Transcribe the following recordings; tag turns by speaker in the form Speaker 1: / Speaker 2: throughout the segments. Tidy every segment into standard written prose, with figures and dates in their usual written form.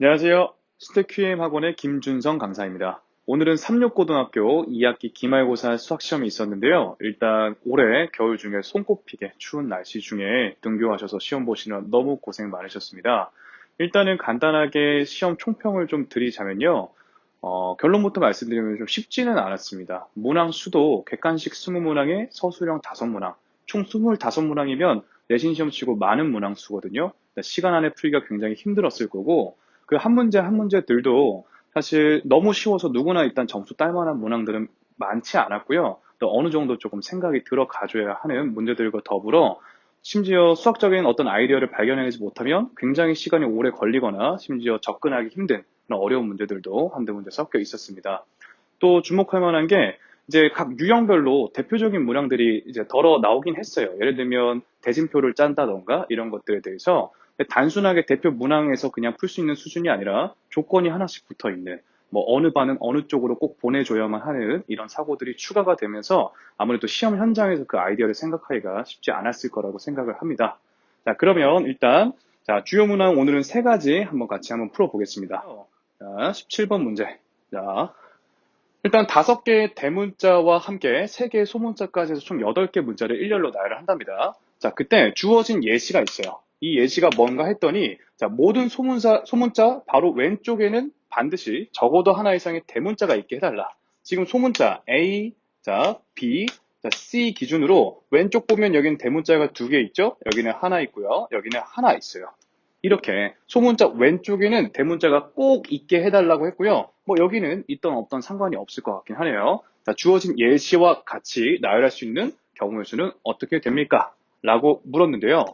Speaker 1: 안녕하세요. 스택QM 학원의 김준성 강사입니다. 오늘은 삼육고등학교 2학기 기말고사 수학시험이 있었는데요. 일단 올해 겨울 중에 손꼽히게 추운 날씨 중에 등교하셔서 시험 보시느라 너무 고생 많으셨습니다. 일단은 간단하게 시험 총평을 좀 드리자면요. 결론부터 말씀드리면 좀 쉽지는 않았습니다. 문항 수도 객관식 20문항에 서술형 5문항, 총 25문항이면 내신 시험 치고 많은 문항 수거든요. 시간 안에 풀기가 굉장히 힘들었을 거고, 그 한 문제 한 문제들도 사실 너무 쉬워서 누구나 일단 점수 딸 만한 문항들은 많지 않았고요. 또 어느 정도 조금 생각이 들어가줘야 하는 문제들과 더불어 심지어 수학적인 어떤 아이디어를 발견해내지 못하면 굉장히 시간이 오래 걸리거나 심지어 접근하기 힘든 그런 어려운 문제들도 한두 문제 섞여 있었습니다. 또 주목할 만한 게 이제 각 유형별로 대표적인 문항들이 이제 덜어 나오긴 했어요. 예를 들면 대진표를 짠다던가 이런 것들에 대해서 단순하게 대표 문항에서 그냥 풀 수 있는 수준이 아니라 조건이 하나씩 붙어 있는 뭐 어느 반은 어느 쪽으로 꼭 보내줘야만 하는 이런 사고들이 추가가 되면서 아무래도 시험 현장에서 그 아이디어를 생각하기가 쉽지 않았을 거라고 생각을 합니다. 자, 그러면 일단 자, 주요 문항 오늘은 세 가지 한번 풀어보겠습니다. 자, 17번 문제. 자, 일단 5개의 대문자와 함께 3개의 소문자까지 해서 총 8개 문자를 일렬로 나열을 한답니다. 자, 그때 주어진 예시가 있어요. 이 예시가 뭔가 했더니, 자, 모든 소문자 바로 왼쪽에는 반드시 적어도 하나 이상의 대문자가 있게 해달라. 지금 소문자 A, 자, B, 자, C 기준으로 왼쪽 보면 여기는 대문자가 2개 있죠? 여기는 하나 있고요. 여기는 하나 있어요. 이렇게 소문자 왼쪽에는 대문자가 꼭 있게 해달라고 했고요. 뭐 여기는 있던 없던 상관이 없을 것 같긴 하네요. 자, 주어진 예시와 같이 나열할 수 있는 경우의 수는 어떻게 됩니까? 라고 물었는데요.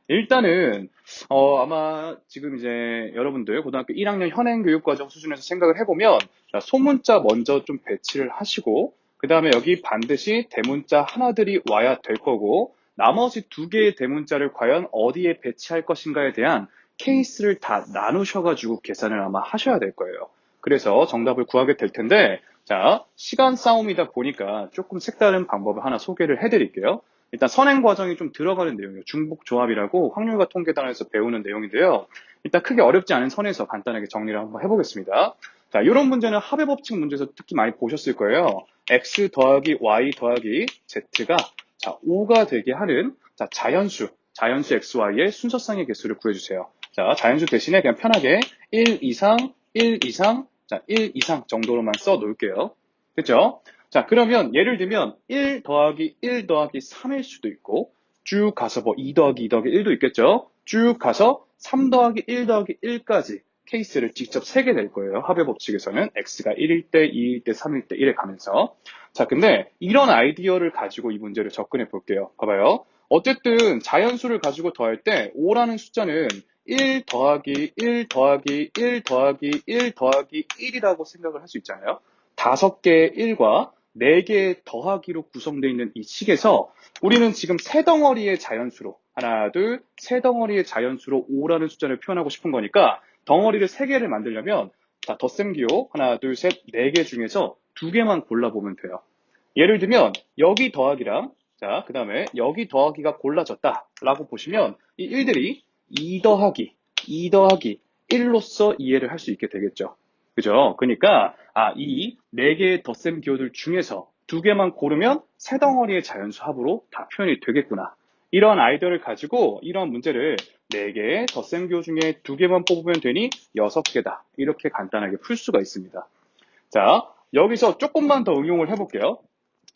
Speaker 1: 일단은 아마 지금 이제 여러분들 고등학교 1학년 현행교육과정 수준에서 생각을 해보면 자, 소문자 먼저 좀 배치를 하시고 그 다음에 여기 반드시 대문자 하나들이 와야 될 거고 나머지 2개의 대문자를 과연 어디에 배치할 것인가에 대한 케이스를 다 나누셔가지고 계산을 아마 하셔야 될 거예요. 그래서 정답을 구하게 될 텐데, 자, 시간 싸움이다 보니까 조금 색다른 방법을 하나 소개를 해드릴게요. 일단 선행 과정이 좀 들어가는 내용이에요. 중복조합이라고 확률과 통계단에서 배우는 내용인데요. 일단 크게 어렵지 않은 선에서 간단하게 정리를 한번 해보겠습니다. 자, 이런 문제는 합의 법칙 문제에서 특히 많이 보셨을 거예요. x 더하기 y 더하기 z가 자, 5가 되게 하는 자, 자연수 xy의 순서상의 개수를 구해주세요. 자, 자연수 대신에 그냥 편하게 1 이상, 1 이상, 자, 1 이상 정도로만 써 놓을게요. 됐죠? 자, 그러면 예를 들면 1 더하기 1 더하기 3일 수도 있고 쭉 가서 뭐 2 더하기 2 더하기 1도 있겠죠? 쭉 가서 3 더하기 1 더하기 1까지 케이스를 직접 세게 낼 거예요. 합의 법칙에서는 x가 1일 때, 2일 때, 3일 때 이래 가면서 자, 근데 이런 아이디어를 가지고 이 문제를 접근해 볼게요. 봐봐요. 어쨌든 자연수를 가지고 더할 때 5라는 숫자는 1 더하기 1 더하기 1 더하기 1 더하기 1이라고 생각을 할 수 있잖아요. 5개의 1과 4개의 더하기로 구성되어 있는 이 식에서 우리는 지금 세 덩어리의 자연수로 하나, 둘, 세 덩어리의 자연수로 5라는 숫자를 표현하고 싶은 거니까 덩어리를 3개를 만들려면 자, 덧셈기호 하나, 둘, 셋, 4개 중에서 2개만 골라보면 돼요. 예를 들면 여기 더하기랑 자, 그 다음에 여기 더하기가 골라졌다라고 보시면 이 1들이 2 더하기 1로서 이해를 할 수 있게 되겠죠. 그죠? 그러니까 이 4개의 덧셈 기호들 중에서 2개만 고르면 세 덩어리의 자연수 합으로 다 표현이 되겠구나. 이러한 아이디어를 가지고 이러한 문제를 4개의 덧셈 기호 중에 2개만 뽑으면 되니 6개다. 이렇게 간단하게 풀 수가 있습니다. 자, 여기서 조금만 더 응용을 해볼게요.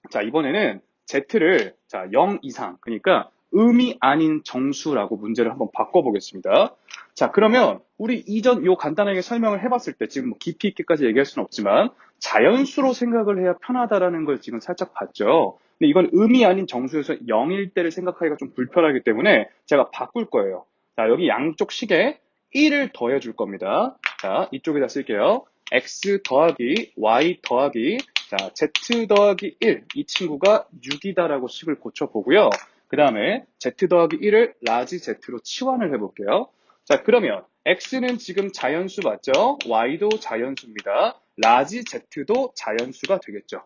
Speaker 1: 자, 이번에는 Z를 자, 0 이상, 그러니까 음이 아닌 정수라고 문제를 한번 바꿔보겠습니다. 자, 그러면 우리 이전 요 간단하게 설명을 해봤을 때 지금 뭐 깊이 있게까지 얘기할 수는 없지만 자연수로 생각을 해야 편하다라는 걸 지금 살짝 봤죠. 근데 이건 음이 아닌 정수에서 0일 때를 생각하기가 좀 불편하기 때문에 제가 바꿀 거예요. 자, 여기 양쪽 식에 1을 더해 줄 겁니다. 자, 이쪽에다 쓸게요. x 더하기 y 더하기 자, z 더하기 1, 이 친구가 6이다라고 식을 고쳐보고요. 그 다음에 z 더하기 1을 라지 z로 치환을 해볼게요. 자, 그러면 x는 지금 자연수 맞죠? y도 자연수입니다. 라지 z도 자연수가 되겠죠.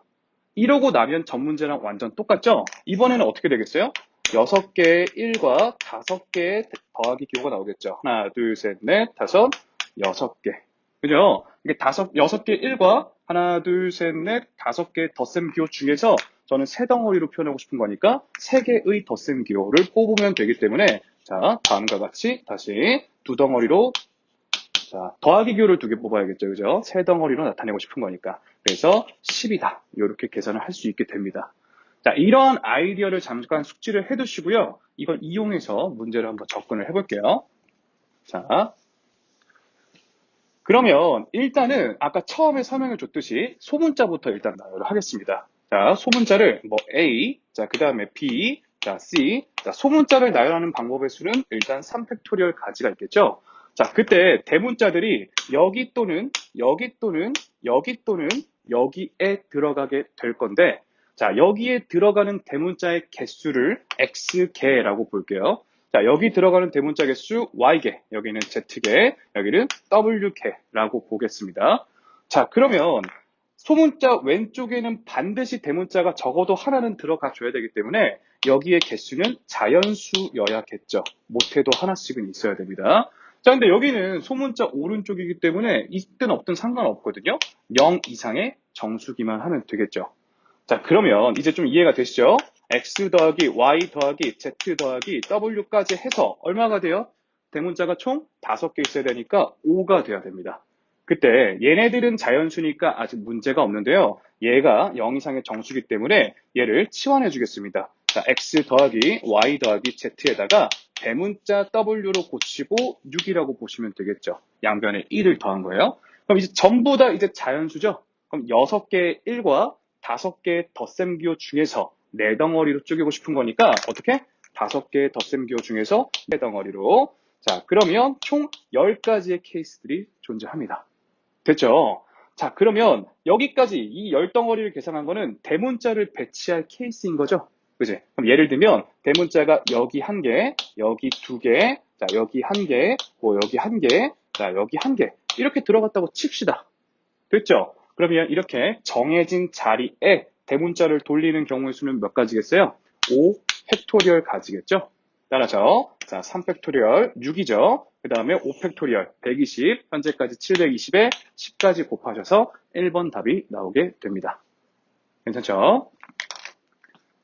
Speaker 1: 이러고 나면 전 문제랑 완전 똑같죠? 이번에는 어떻게 되겠어요? 6개의 1과 5개의 더하기 기호가 나오겠죠. 하나, 둘, 셋, 넷, 다섯, 6개. 그죠? 이게 6개 1과 하나, 둘, 셋, 넷, 5개 덧셈 기호 중에서 저는 세 덩어리로 표현하고 싶은 거니까 3개의 덧셈 기호를 뽑으면 되기 때문에 자, 다음과 같이 다시 두 덩어리로 자, 더하기 기호를 2개 뽑아야겠죠. 그죠? 세 덩어리로 나타내고 싶은 거니까. 그래서 10이다. 이렇게 계산을 할 수 있게 됩니다. 자, 이런 아이디어를 잠깐 숙지를 해두시고요. 이걸 이용해서 문제를 한번 접근을 해볼게요. 자, 그러면 일단은 아까 처음에 설명해 줬듯이 소문자부터 일단 나열을 하겠습니다. 자, 소문자를 뭐 A, 자, 그 다음에 B, 자, C. 자, 소문자를 나열하는 방법의 수는 일단 3팩토리얼 가지가 있겠죠. 자, 그때 대문자들이 여기 또는 여기 또는 여기 또는 여기에 들어가게 될 건데, 자, 여기에 들어가는 대문자의 개수를 X개라고 볼게요. 자, 여기 들어가는 대문자 개수 Y개, 여기는 Z개, 여기는 W개라고 보겠습니다. 자, 그러면 소문자 왼쪽에는 반드시 대문자가 적어도 하나는 들어가 줘야 되기 때문에 여기에 개수는 자연수여야겠죠. 못해도 하나씩은 있어야 됩니다. 자, 근데 여기는 소문자 오른쪽이기 때문에 있든 없든 상관없거든요. 0 이상의 정수기만 하면 되겠죠. 자, 그러면 이제 좀 이해가 되시죠? X 더하기 Y 더하기 Z 더하기 W까지 해서 얼마가 돼요? 대문자가 총 5개 있어야 되니까 5가 돼야 됩니다. 그때 얘네들은 자연수니까 아직 문제가 없는데요. 얘가 0 이상의 정수기 때문에 얘를 치환해 주겠습니다. 자, X 더하기 Y 더하기 Z에다가 대문자 W로 고치고 6이라고 보시면 되겠죠. 양변에 1을 더한 거예요. 그럼 이제 전부 다 이제 자연수죠? 그럼 6개의 1과 5개의 덧셈 기호 중에서 4덩어리로 쪼개고 싶은 거니까 어떻게? 5개의 덧셈 기호 중에서 4덩어리로. 자, 그러면 총 10가지의 케이스들이 존재합니다. 됐죠? 자, 그러면 여기까지 이 10덩어리를 계산한 거는 대문자를 배치할 케이스인 거죠? 그지? 그럼 예를 들면 대문자가 여기 1개, 여기 2개, 자, 여기 1개, 여기 1개, 자, 여기 1개 이렇게 들어갔다고 칩시다. 됐죠? 그러면 이렇게 정해진 자리에 대문자를 돌리는 경우의 수는 몇 가지겠어요? 5 팩토리얼 가지겠죠? 따라서 자, 3 팩토리얼 6이죠. 그 다음에 5 팩토리얼 120, 현재까지 720에 10까지 곱하셔서 1번 답이 나오게 됩니다. 괜찮죠?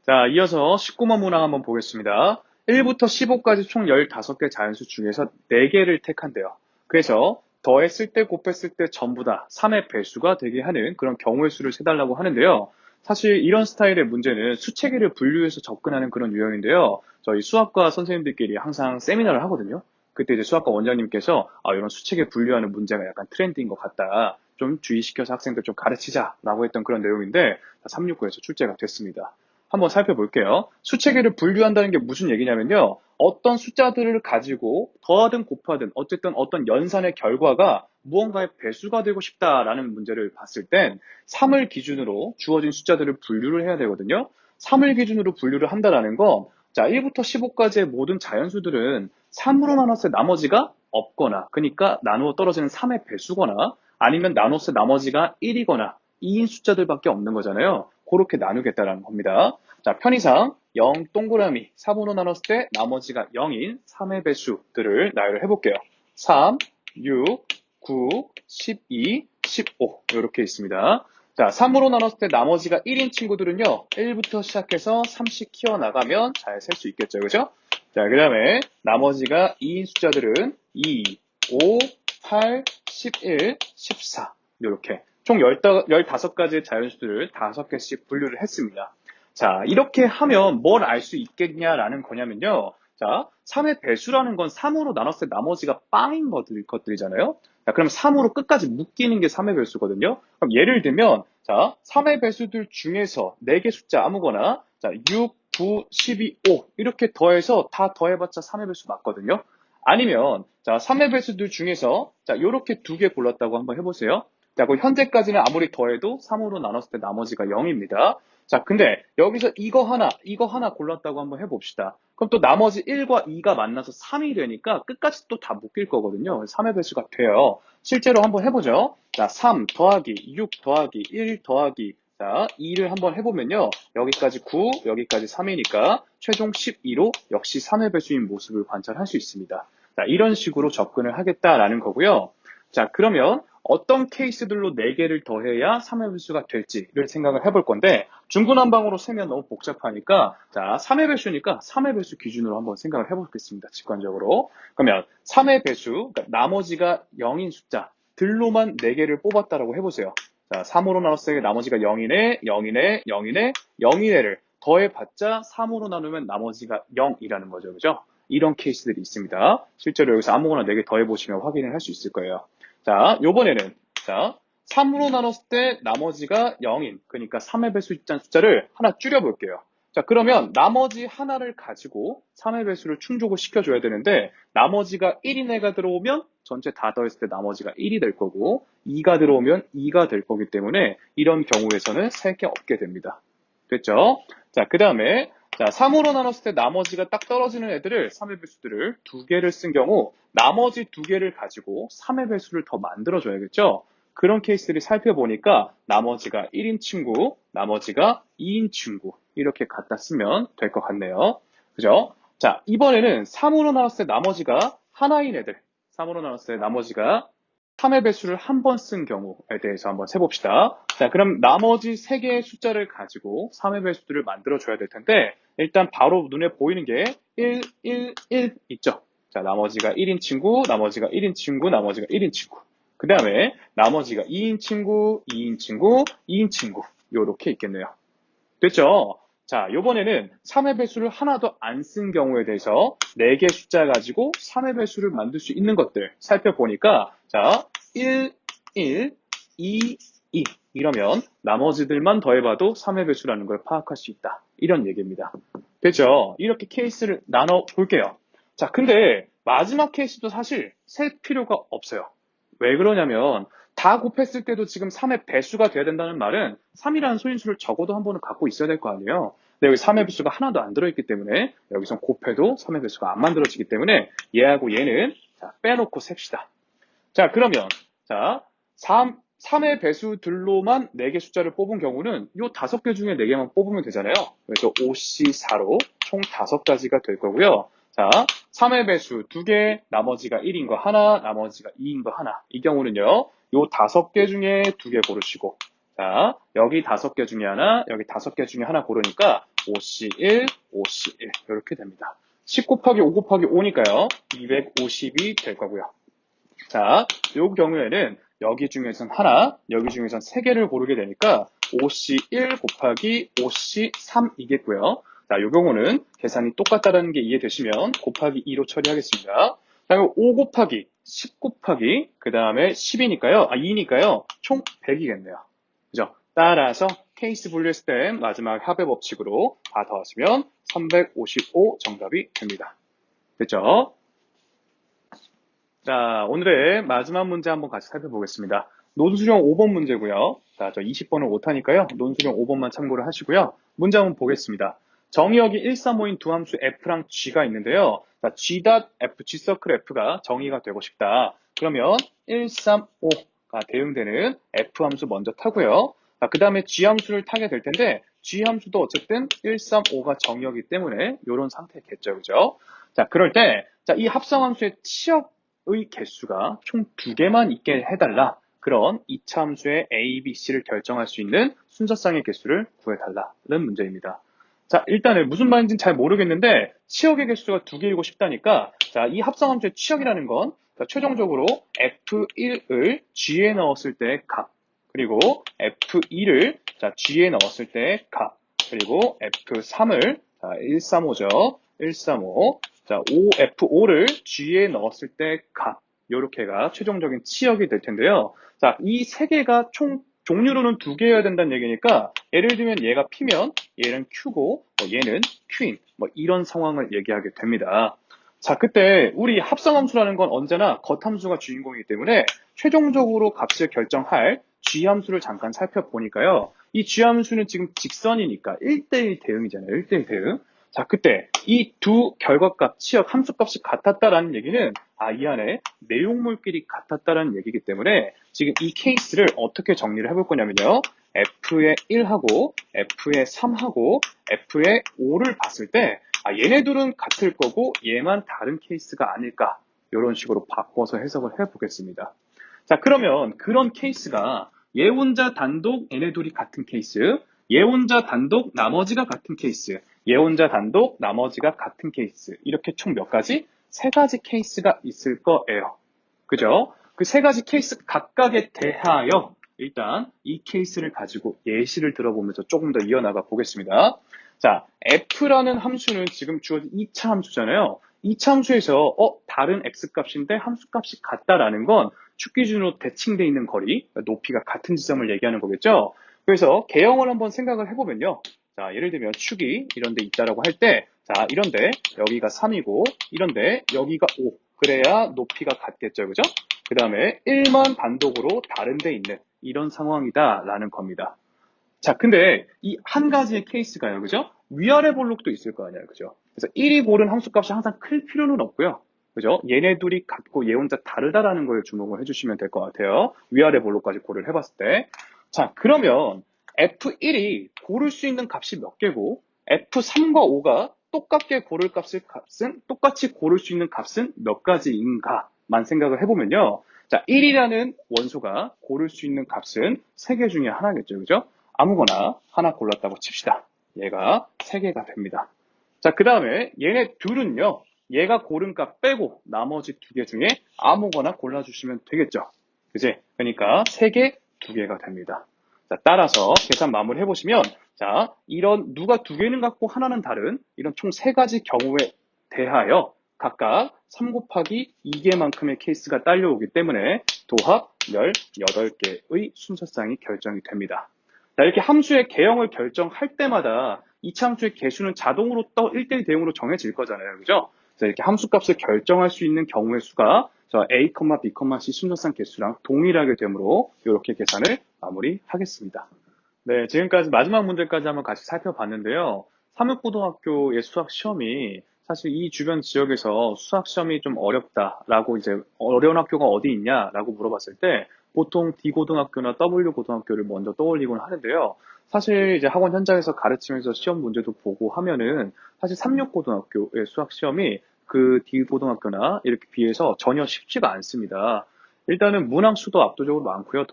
Speaker 1: 자, 이어서 19번 문항 한번 보겠습니다. 1부터 15까지 총 15개 자연수 중에서 4개를 택한대요. 그래서 더했을 때 곱했을 때 전부 다 3의 배수가 되게 하는 그런 경우의 수를 세달라고 하는데요. 사실 이런 스타일의 문제는 수체계를 분류해서 접근하는 그런 유형인데요. 저희 수학과 선생님들끼리 항상 세미나를 하거든요. 그때 이제 수학과 원장님께서 이런 수체계 분류하는 문제가 약간 트렌드인 것 같다. 좀 주의시켜서 학생들 좀 가르치자라고 했던 그런 내용인데 369에서 출제가 됐습니다. 한번 살펴볼게요. 수체계를 분류한다는 게 무슨 얘기냐면요. 어떤 숫자들을 가지고 더하든 곱하든 어쨌든 어떤 연산의 결과가 무언가의 배수가 되고 싶다라는 문제를 봤을 땐 3을 기준으로 주어진 숫자들을 분류를 해야 되거든요. 3을 기준으로 분류를 한다는 건 자, 1부터 15까지의 모든 자연수들은 3으로 나눴을 때 나머지가 없거나 그러니까 나누어 떨어지는 3의 배수거나 아니면 나눴을 때 나머지가 1이거나 2인 숫자들밖에 없는 거잖아요. 그렇게 나누겠다는 겁니다. 자, 편의상 0 동그라미 3으로 나눴을 때 나머지가 0인 3의 배수들을 나열을 해볼게요. 3, 6, 9, 12, 15 이렇게 있습니다. 자, 3으로 나눴을 때 나머지가 1인 친구들은요. 1부터 시작해서 30 키워나가면 잘 셀 수 있겠죠. 그죠? 자, 그 다음에 나머지가 2인 숫자들은 2, 5, 8, 11, 14 이렇게 총 15가지의 자연수들을 5개씩 분류를 했습니다. 자, 이렇게 하면 뭘 알 수 있겠냐라는 거냐면요. 자, 3의 배수라는 건 3으로 나눴을 때 나머지가 빵인 것들이잖아요. 자, 그럼 3으로 끝까지 묶이는 게 3의 배수거든요. 그럼 예를 들면, 자, 3의 배수들 중에서 4개 숫자 아무거나, 자, 6, 9, 12, 5 이렇게 더해서 다 더해봤자 3의 배수 맞거든요. 아니면, 자, 3의 배수들 중에서, 자, 요렇게 2개 골랐다고 한번 해보세요. 자, 그 현재까지는 아무리 더해도 3으로 나눴을 때 나머지가 0입니다. 자, 근데 여기서 이거 하나 골랐다고 한번 해봅시다. 그럼 또 나머지 1과 2가 만나서 3이 되니까 끝까지 또 다 묶일 거거든요. 3의 배수가 돼요. 실제로 한번 해보죠. 자, 3 더하기 6 더하기 1 더하기 자, 2를 한번 해보면요. 여기까지 9, 여기까지 3이니까 최종 12로 역시 3의 배수인 모습을 관찰할 수 있습니다. 자, 이런 식으로 접근을 하겠다라는 거고요. 자, 그러면 어떤 케이스들로 4개를 더해야 3의 배수가 될지를 생각을 해볼 건데, 중구난방으로 세면 너무 복잡하니까, 자, 3의 배수니까 3의 배수 기준으로 한번 생각을 해보겠습니다. 직관적으로. 그러면 3의 배수, 그러니까 나머지가 0인 숫자, 들로만 4개를 뽑았다라고 해보세요. 자, 3으로 나눴을 때 나머지가 0이네, 0이네, 0이네, 0이네를 더해봤자 3으로 나누면 나머지가 0이라는 거죠. 그죠? 이런 케이스들이 있습니다. 실제로 여기서 아무거나 4개 더해보시면 확인을 할 수 있을 거예요. 자, 요번에는, 자, 3으로 나눴을 때 나머지가 0인, 그러니까 3의 배수 입장 숫자를 하나 줄여볼게요. 자, 그러면 나머지 하나를 가지고 3의 배수를 충족을 시켜줘야 되는데, 나머지가 1인 애가 들어오면 전체 다 더했을 때 나머지가 1이 될 거고, 2가 들어오면 2가 될 거기 때문에 이런 경우에서는 3개 없게 됩니다. 됐죠? 자, 그 다음에 자, 3으로 나눴을 때 나머지가 딱 떨어지는 애들을 3의 배수들을 2개를 쓴 경우 나머지 2개를 가지고 3의 배수를 더 만들어줘야겠죠? 그런 케이스를 살펴보니까 나머지가 1인 친구, 나머지가 2인 친구 이렇게 갖다 쓰면 될 것 같네요. 그죠? 자, 이번에는 3으로 나눴을 때 나머지가 하나인 애들, 3으로 나눴을 때 나머지가 3의 배수를 한 번 쓴 경우에 대해서 한번 세봅시다. 자, 그럼 나머지 3개의 숫자를 가지고 3의 배수들을 만들어줘야 될 텐데, 일단 바로 눈에 보이는 게 1, 1, 1 있죠? 자, 나머지가 1인 친구, 나머지가 1인 친구, 나머지가 1인 친구. 그 다음에 나머지가 2인 친구, 2인 친구, 2인 친구. 요렇게 있겠네요. 됐죠? 자, 요번에는 3의 배수를 하나도 안 쓴 경우에 대해서 4개 숫자 가지고 3의 배수를 만들 수 있는 것들 살펴보니까, 자, 1, 1, 2, 2 이러면 나머지들만 더해봐도 3의 배수라는 걸 파악할 수 있다. 이런 얘기입니다. 됐죠? 이렇게 케이스를 나눠 볼게요. 자, 근데 마지막 케이스도 사실 셀 필요가 없어요. 왜 그러냐면 다 곱했을 때도 지금 3의 배수가 돼야 된다는 말은 3이라는 소인수를 적어도 한 번은 갖고 있어야 될 거 아니에요. 근데 여기 3의 배수가 하나도 안 들어있기 때문에 여기서 곱해도 3의 배수가 안 만들어지기 때문에 얘하고 얘는 자, 빼놓고 셉시다. 자, 그러면 자, 3의 배수들로만 4개 숫자를 뽑은 경우는 이 5개 중에 4개만 뽑으면 되잖아요. 그래서 5C4로 총 5가지가 될 거고요. 자, 3의 배수 2개, 나머지가 1인 거 하나, 나머지가 2인 거 하나. 이 경우는요, 요 5개 중에 2개 고르시고, 자, 여기 5개 중에 하나, 여기 5개 중에 하나 고르니까 5C1, 5C1 이렇게 됩니다. 10 곱하기 5 곱하기 5니까요, 250이 될 거고요. 자, 요 경우에는 여기 중에선 하나, 여기 중에선 3개를 고르게 되니까 5C1 곱하기 5C3이겠고요. 자, 요 경우는 계산이 똑같다는 게 이해되시면 곱하기 2로 처리하겠습니다. 자, 5 곱하기 10 곱하기 그 다음에 10이니까요. 2니까요. 총 100이겠네요. 그죠? 따라서 케이스 분류했을 때 마지막 합의 법칙으로 다 더하시면 355 정답이 됩니다. 됐죠? 자, 오늘의 마지막 문제 한번 같이 살펴보겠습니다. 논술형 5번 문제고요. 자, 저 20번을 못하니까요. 논술형 5번만 참고를 하시고요. 문제 한번 보겠습니다. 정의역이 1, 3, 5인 두 함수 f랑 g가 있는데요. 자, g.f, g 서클 f가 정의가 되고 싶다. 그러면 1, 3, 5가 대응되는 f 함수 먼저 타고요. 자, 그 다음에 g 함수를 타게 될 텐데 g 함수도 어쨌든 1, 3, 5가 정의역이기 때문에 이런 상태겠죠. 그죠? 자, 그럴 때, 자, 이 합성함수의 치역 의 개수가 총 2개만 있게 해달라. 그런 이차 함수의 A, B, C를 결정할 수 있는 순서쌍의 개수를 구해달라는 문제입니다. 자, 일단은 무슨 말인지는 잘 모르겠는데 치역의 개수가 2개이고 싶다니까 자, 이 합성함수의 치역이라는 건 자, 최종적으로 F1을 G에 넣었을 때 값, 그리고 F2를 자, G에 넣었을 때 값, 그리고 F3을 자, 135죠. 135 자, F5를 G에 넣었을 때 값, 요렇게가 최종적인 치역이 될 텐데요. 자, 이 세 개가 총 종류로는 2개여야 된다는 얘기니까 예를 들면 얘가 P면 얘는 Q고 얘는 Q인 이런 상황을 얘기하게 됩니다. 자, 그때 우리 합성함수라는 건 언제나 겉함수가 주인공이기 때문에 최종적으로 값을 결정할 G함수를 잠깐 살펴보니까요. 이 G함수는 지금 직선이니까 1대1 대응이잖아요. 1대1 대응. 자, 그때 이 두 결과값, 치역, 함수값이 같았다라는 얘기는 이 안에 내용물끼리 같았다라는 얘기이기 때문에 지금 이 케이스를 어떻게 정리를 해볼 거냐면요. F의 1하고 F의 3하고 F의 5를 봤을 때 얘네 둘은 같을 거고 얘만 다른 케이스가 아닐까 이런 식으로 바꿔서 해석을 해보겠습니다. 자, 그러면 그런 케이스가 얘 혼자 단독, 얘네 둘이 같은 케이스, 얘 혼자 단독, 나머지가 같은 케이스, 얘 혼자 단독, 나머지가 같은 케이스. 이렇게 총 몇 가지? 세 가지 케이스가 있을 거예요. 그죠? 그 세 가지 케이스 각각에 대하여 일단 이 케이스를 가지고 예시를 들어보면서 조금 더 이어나가 보겠습니다. 자, f라는 함수는 지금 주어진 2차 함수잖아요. 2차 함수에서 다른 x값인데 함수값이 같다라는 건 축 기준으로 대칭되어 있는 거리, 높이가 같은 지점을 얘기하는 거겠죠. 그래서 개형을 한번 생각을 해보면요. 자, 예를 들면 축이 이런 데 있다라고 할 때, 자, 이런데 여기가 3이고 이런데 여기가 5. 그래야 높이가 같겠죠. 그죠? 그 다음에 1만 단독으로 다른 데 있는 이런 상황이다라는 겁니다. 자, 근데 이 한 가지의 케이스가요. 그죠? 위아래 볼록도 있을 거 아니에요. 그죠? 그래서 1이 고른 함수값이 항상 클 필요는 없고요. 그죠? 얘네 둘이 같고 얘 혼자 다르다라는 거에 주목을 해주시면 될 것 같아요. 위아래 볼록까지 고려를 해봤을 때. 자, 그러면 F1이 고를 수 있는 값이 몇 개고 F3과 5가 똑같게 고를 값은 똑같이 고를 수 있는 값은 몇 가지인가만 생각을 해보면요. 자, 1이라는 원소가 고를 수 있는 값은 3개 중에 하나겠죠. 그죠? 아무거나 하나 골랐다고 칩시다. 얘가 3개가 됩니다. 자, 그 다음에 얘네 둘은요. 얘가 고른 값 빼고 나머지 2개 중에 아무거나 골라주시면 되겠죠. 그지? 그러니까 3개, 2개가 됩니다. 자, 따라서 계산 마무리 해보시면 자, 이런 누가 2개는 같고 하나는 다른 이런 총 3가지 경우에 대하여 각각 3 곱하기 2개만큼의 케이스가 딸려오기 때문에 도합 18개의 순서상이 결정이 됩니다. 자, 이렇게 함수의 개형을 결정할 때마다 이차 함수의 개수는 자동으로 1대1 대응으로 정해질 거잖아요. 그죠? 그래서 이렇게 함수값을 결정할 수 있는 경우의 수가 A, B, C 순서상 개수랑 동일하게 되므로 이렇게 계산을 마무리하겠습니다. 네, 지금까지 마지막 문제까지 한번 같이 살펴봤는데요. 삼육고등학교의 수학 시험이 사실 이 주변 지역에서 수학 시험이 좀 어렵다라고 이제 어려운 학교가 어디 있냐라고 물어봤을 때 보통 D고등학교나 W고등학교를 먼저 떠올리곤 하는데요. 사실 이제 학원 현장에서 가르치면서 시험 문제도 보고 하면은 사실 삼육고등학교의 수학 시험이 그 D고등학교나 이렇게 비해서 전혀 쉽지가 않습니다. 일단은 문항수도 압도적으로 많고요.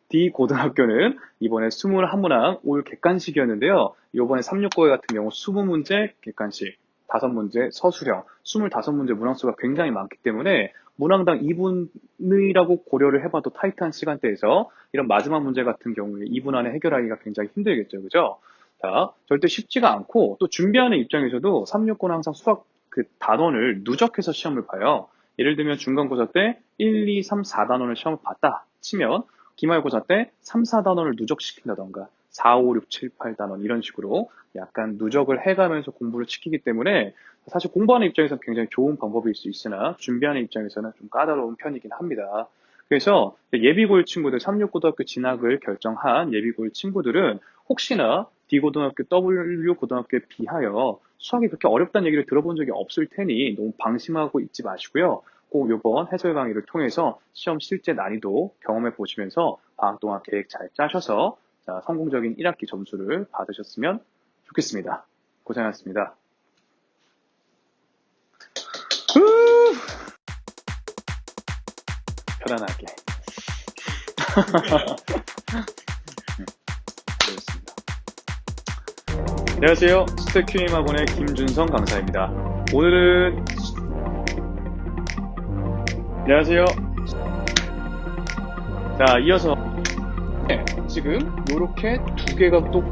Speaker 1: D고등학교는 이번에 21문항 올 객관식이었는데요. 이번에 365회 같은 경우 20문제 객관식, 5문제 서술형, 25문제 문항수가 굉장히 많기 때문에 문항당 2분이라고 고려를 해봐도 타이트한 시간대에서 이런 마지막 문제 같은 경우에 2분 안에 해결하기가 굉장히 힘들겠죠. 그죠? 자, 절대 쉽지가 않고 또 준비하는 입장에서도 369는 항상 수학 그 단원을 누적해서 시험을 봐요. 예를 들면 중간고사 때 1, 2, 3, 4단원을 시험을 봤다 치면 기말고사 때 3, 4단원을 누적시킨다던가 4, 5, 6, 7, 8단원 이런 식으로 약간 누적을 해가면서 공부를 시키기 때문에 사실 공부하는 입장에서는 굉장히 좋은 방법일 수 있으나 준비하는 입장에서는 좀 까다로운 편이긴 합니다. 그래서 예비고일 친구들, 36고등학교 진학을 결정한 예비고일 친구들은 혹시나 D고등학교, W고등학교에 비하여 수학이 그렇게 어렵다는 얘기를 들어본 적이 없을 테니 너무 방심하고 있지 마시고요. 꼭 이번 해설 강의를 통해서 시험 실제 난이도 경험해 보시면서 방학 동안 계획 잘 짜셔서 성공적인 1학기 점수를 받으셨으면 좋겠습니다. 고생하셨습니다. 편안하게. 그렇습니다. 안녕하세요. 스택 QM 학원의 김준성 강사입니다. 오늘은 안녕하세요. 자, 이어서 지금 이렇게 2개가 또